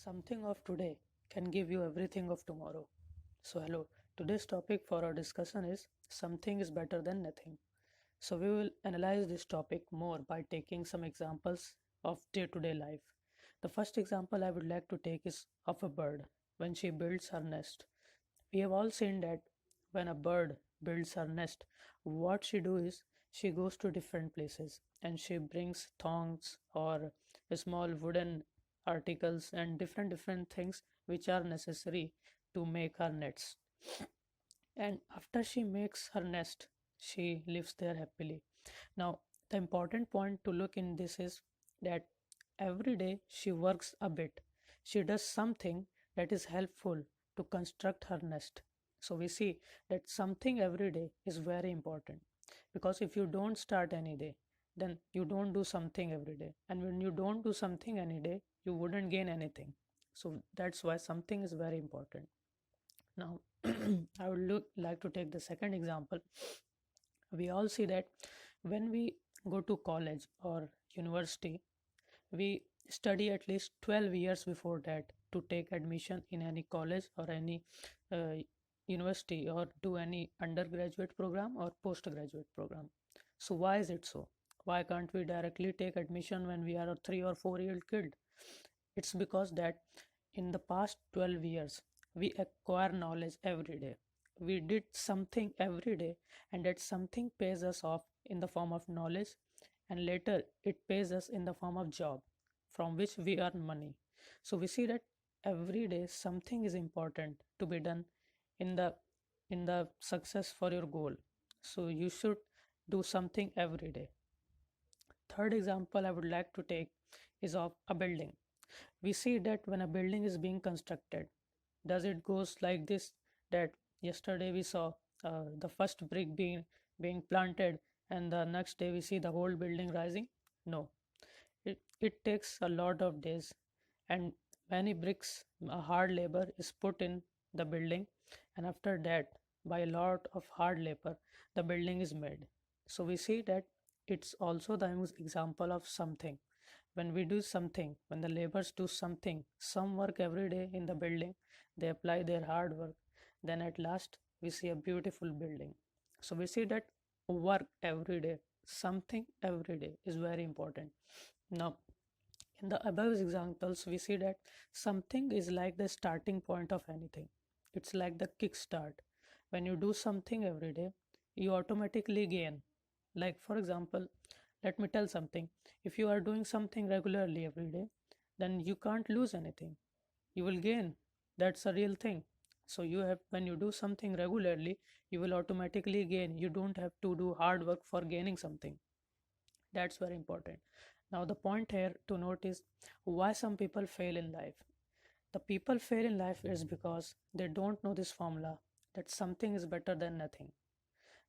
Something of today can give you everything of tomorrow. So, hello, today's topic for our discussion is something is better than nothing. So, we will analyze this topic more by taking some examples of day to day life. The first example I would like to take is of a bird when she builds her nest. We have all seen that when a bird builds her nest, what she do is she goes to different places and she brings thongs or small wooden articles and different things which are necessary to make her nets. And after she makes her nest, she lives there happily. Now, the important point to look in this is that every day she works a bit. She does something that is helpful to construct her nest. So we see that something every day is very important, because if you don't start any day, then you don't do something every day. And when you don't do something any day, you wouldn't gain anything. So that's why something is very important. Now, I would like to take the second example. We all see that when we go to college or university, we study at least 12 years before that to take admission in any college or any uh, university or do any undergraduate program or postgraduate program. So why is it so? Why can't we directly take admission when we are a 3 or 4 year old kid? It's because that in the past 12 years, we acquire knowledge every day. We did something every day, and that something pays us off in the form of knowledge, and later it pays us in the form of job from which we earn money. So we see that every day something is important to be done in the success for your goal. So you should do something every day. Third example I would like to take is of a building. We see that when a building is being constructed, does it goes like this, that yesterday we saw the first brick being planted and the next day we see the whole building rising? No, it takes a lot of days and many bricks, hard labor is put in the building, and after that, by a lot of hard labor, the building is made. So we see that it's also the example of something. When we do something, when the laborers do something, some work every day in the building, they apply their hard work, then at last we see a beautiful building. So we see that work every day, something every day is very important. Now, in the above examples, we see that something is like the starting point of anything. It's like the kickstart. When you do something every day, you automatically gain. Like, for example, let me tell something. If you are doing something regularly every day, then you can't lose anything. You will gain. That's a real thing. So you have, when you do something regularly, you will automatically gain. You don't have to do hard work for gaining something. That's very important. Now, the point here to note is why some people fail in life. The people fail in life is because they don't know this formula, that something is better than nothing.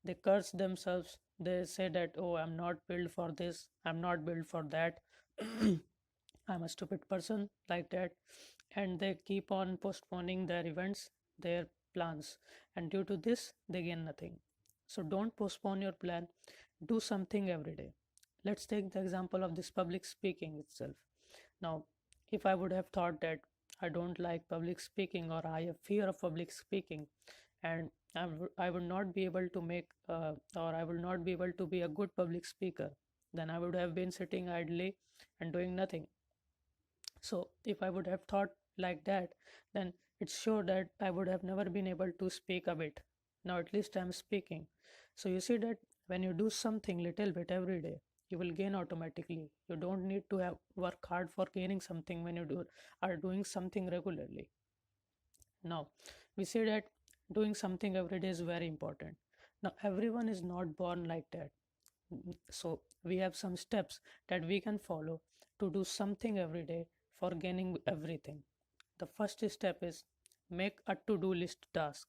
They curse themselves. They say that, oh, I'm not built for this, I'm not built for that, I'm a stupid person, like that. And they keep on postponing their events, their plans. And due to this, they gain nothing. So don't postpone your plan. Do something every day. Let's take the example of this public speaking itself. Now, if I would have thought that I don't like public speaking or I have fear of public speaking, and I would not be able to make or I will not be able to be a good public speaker, then I would have been sitting idly and doing nothing. So if I would have thought like that, then it's sure that I would have never been able to speak a bit. Now at least I'm speaking. So you see that when you do something little bit every day, you will gain automatically. You don't need to have work hard for gaining something when you are doing something regularly. Now we see that doing something every day is very important. Now everyone is not born like that. So we have some steps that we can follow to do something every day for gaining everything. The first step is make a to-do list task.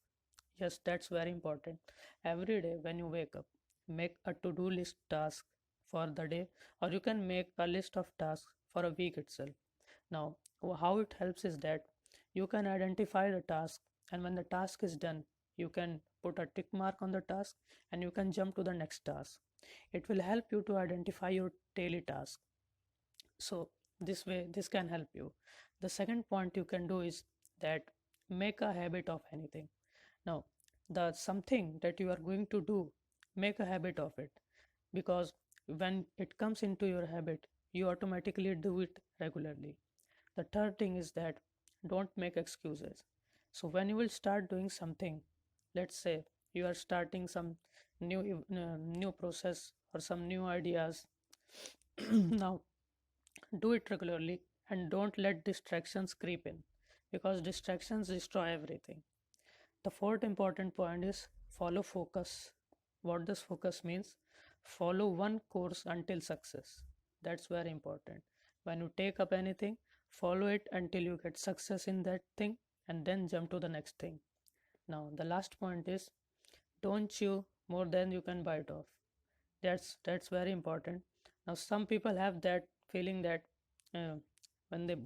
Yes, that's very important. Every day when you wake up, make a to-do list task for the day, or you can make a list of tasks for a week itself. Now, how it helps is that you can identify the task, and when the task is done, you can put a tick mark on the task and you can jump to the next task. It will help you to identify your daily task. So this way, this can help you. The second point you can do is that make a habit of anything. Now, the something that you are going to do, make a habit of it, because when it comes into your habit, you automatically do it regularly. The third thing is that don't make excuses. So when you will start doing something, let's say you are starting some new process or some new ideas, now do it regularly and don't let distractions creep in, because distractions destroy everything. The fourth important point is follow focus. What does focus means? Follow one course until success. That's very important. When you take up anything, follow it until you get success in that thing and then jump to the next thing. Now, the last point is don't chew more than you can bite off. That's very important. Now, some people have that feeling that uh, when they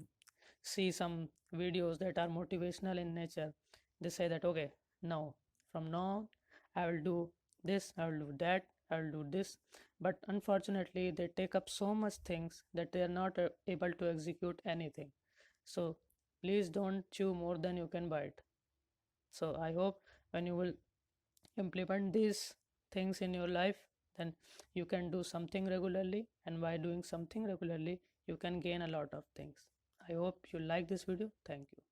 see some videos that are motivational in nature, they say that okay, now from now on I will do this, I will do that, I will do this. But unfortunately they take up so much things that they are not able to execute anything. So please don't chew more than you can bite. So I hope when you will implement these things in your life, then you can do something regularly, and by doing something regularly you can gain a lot of things. I hope you like this video. Thank you.